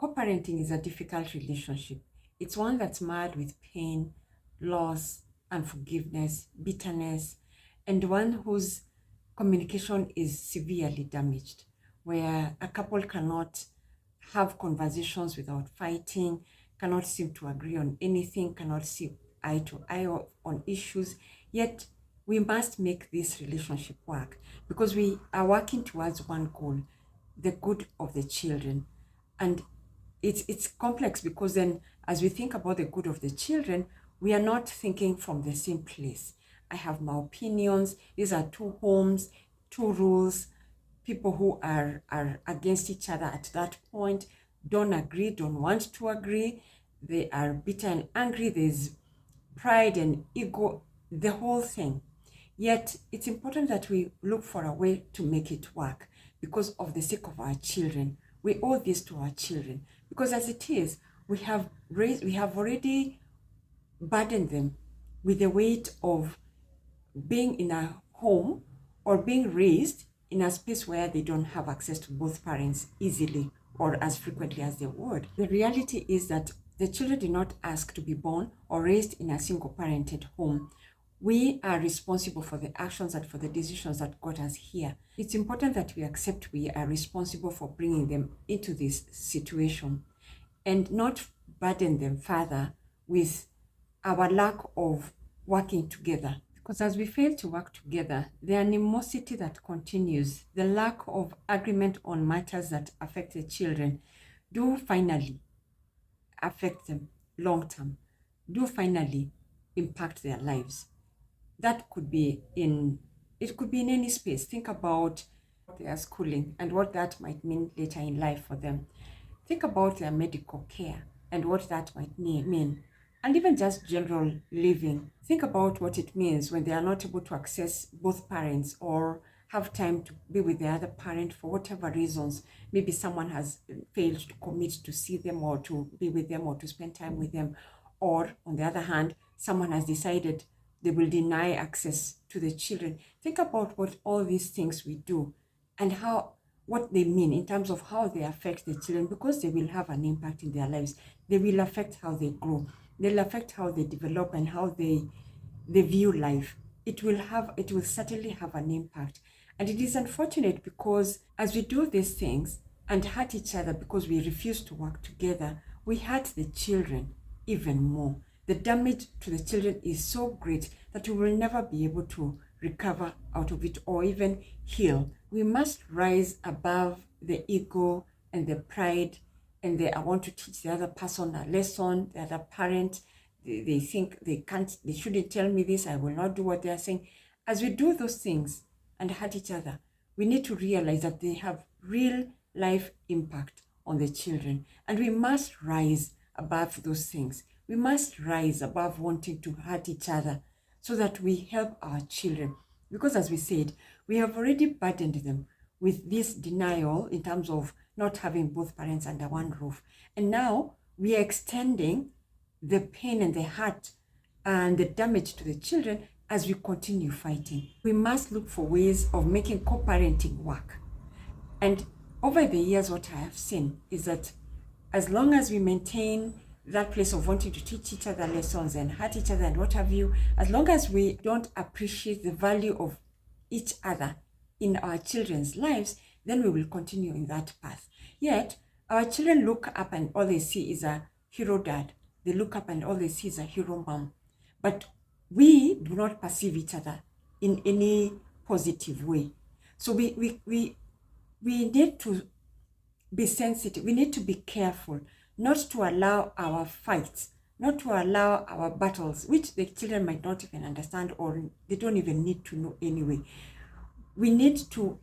Co-parenting is a difficult relationship. It's one that's marred with pain, loss, unforgiveness, bitterness, and one whose communication is severely damaged, where a couple cannot have conversations without fighting, cannot seem to agree on anything, cannot see eye to eye on issues. Yet we must make this relationship work because we are working towards one goal, the good of the children. And it's complex because then as we think about the good of the children, we are not thinking from the same place. I have my opinions. These are two homes, two rules, people who are against each other at that point, don't agree, don't want to agree. They are bitter and angry. There's pride and ego, the whole thing. Yet it's important that we look for a way to make it work because of the sake of our children. We owe this to our children because as it is, we have already burdened them with the weight of being in a home or being raised in a space where they don't have access to both parents easily or as frequently as they would. The reality is that the children did not ask to be born or raised in a single parented home. We are responsible for the actions and for the decisions that got us here. It's important that we accept we are responsible for bringing them into this situation and not burden them further with our lack of working together. Because as we fail to work together, the animosity that continues, the lack of agreement on matters that affect the children, do finally affect them long term, do finally impact their lives. That could be in any space. Think about their schooling and what that might mean later in life for them. Think about their medical care and what that might mean. And even just general living. Think about what it means when they are not able to access both parents or have time to be with the other parent for whatever reasons. Maybe someone has failed to commit to see them or to be with them or to spend time with them. Or on the other hand, someone has decided they will deny access to the children. Think about what all these things we do and what they mean in terms of how they affect the children, because they will have an impact in their lives. They will affect how they grow. They'll affect how they develop and how they view life. It will certainly have an impact. And it is unfortunate because as we do these things and hurt each other because we refuse to work together, we hurt the children even more. The damage to the children is so great that we will never be able to recover out of it or even heal. We must rise above the ego and the pride and I want to teach the other person a lesson, the other parent, they think they shouldn't tell me this, I will not do what they are saying. As we do those things and hurt each other, we need to realize that they have real life impact on the children. And we must rise above those things. We must rise above wanting to hurt each other so that we help our children. Because as we said, we have already burdened them with this denial in terms of not having both parents under one roof. And now we are extending the pain and the hurt and the damage to the children as we continue fighting. We must look for ways of making co-parenting work. And over the years, what I have seen is that as long as we maintain that place of wanting to teach each other lessons and hurt each other and what have you, as long as we don't appreciate the value of each other in our children's lives, then we will continue in that path. Yet, our children look up and all they see is a hero dad. They look up and all they see is a hero mom. But we do not perceive each other in any positive way. So we need to be sensitive. We need to be careful not to allow our fights, not to allow our battles, which the children might not even understand or they don't even need to know anyway. We need to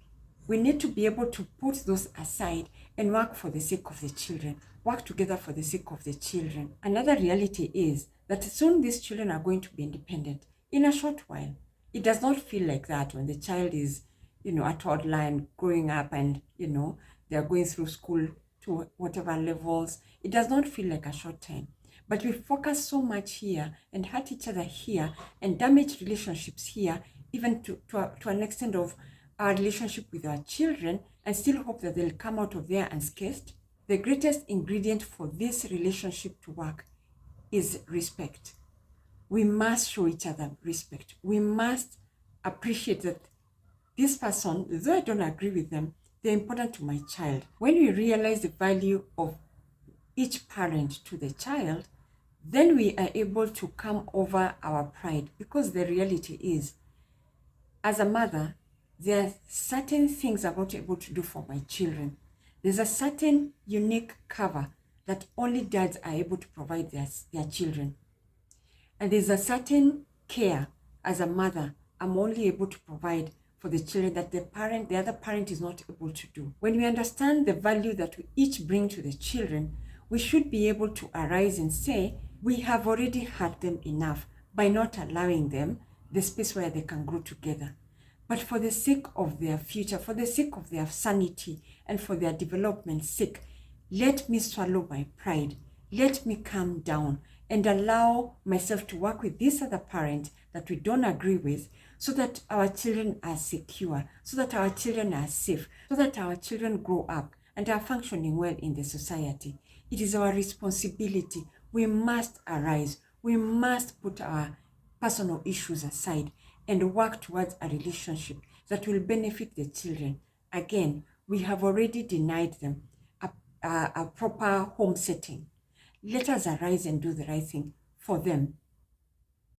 be able to put those aside and work for the sake of the children, work together for the sake of the children. Another reality is that soon these children are going to be independent in a short while. It does not feel like that when the child is, a toddler and growing up and, they're going through school to whatever levels. It does not feel like a short time. But we focus so much here and hurt each other here and damage relationships here, even to an extent of our relationship with our children, and still hope that they'll come out of there unscathed. the greatest ingredient for this relationship to work is respect. We must show each other respect. We must appreciate that this person, though I don't agree with them, they're important to my child. When we realize the value of each parent to the child, then we are able to come over our pride, because the reality is, as a mother, there are certain things I'm not able to do for my children. There's a certain unique cover that only dads are able to provide their children. And there's a certain care as a mother I'm only able to provide for the children that the other parent is not able to do. When we understand the value that we each bring to the children, we should be able to arise and say, we have already had them enough by not allowing them the space where they can grow together. But for the sake of their future, for the sake of their sanity, and for their development's sake, let me swallow my pride. Let me calm down and allow myself to work with this other parent that we don't agree with, so that our children are secure, so that our children are safe, so that our children grow up and are functioning well in the society. It is our responsibility. We must arise. We must put our personal issues aside and work towards a relationship that will benefit the children. Again, we have already denied them a proper home setting. Let us arise and do the right thing for them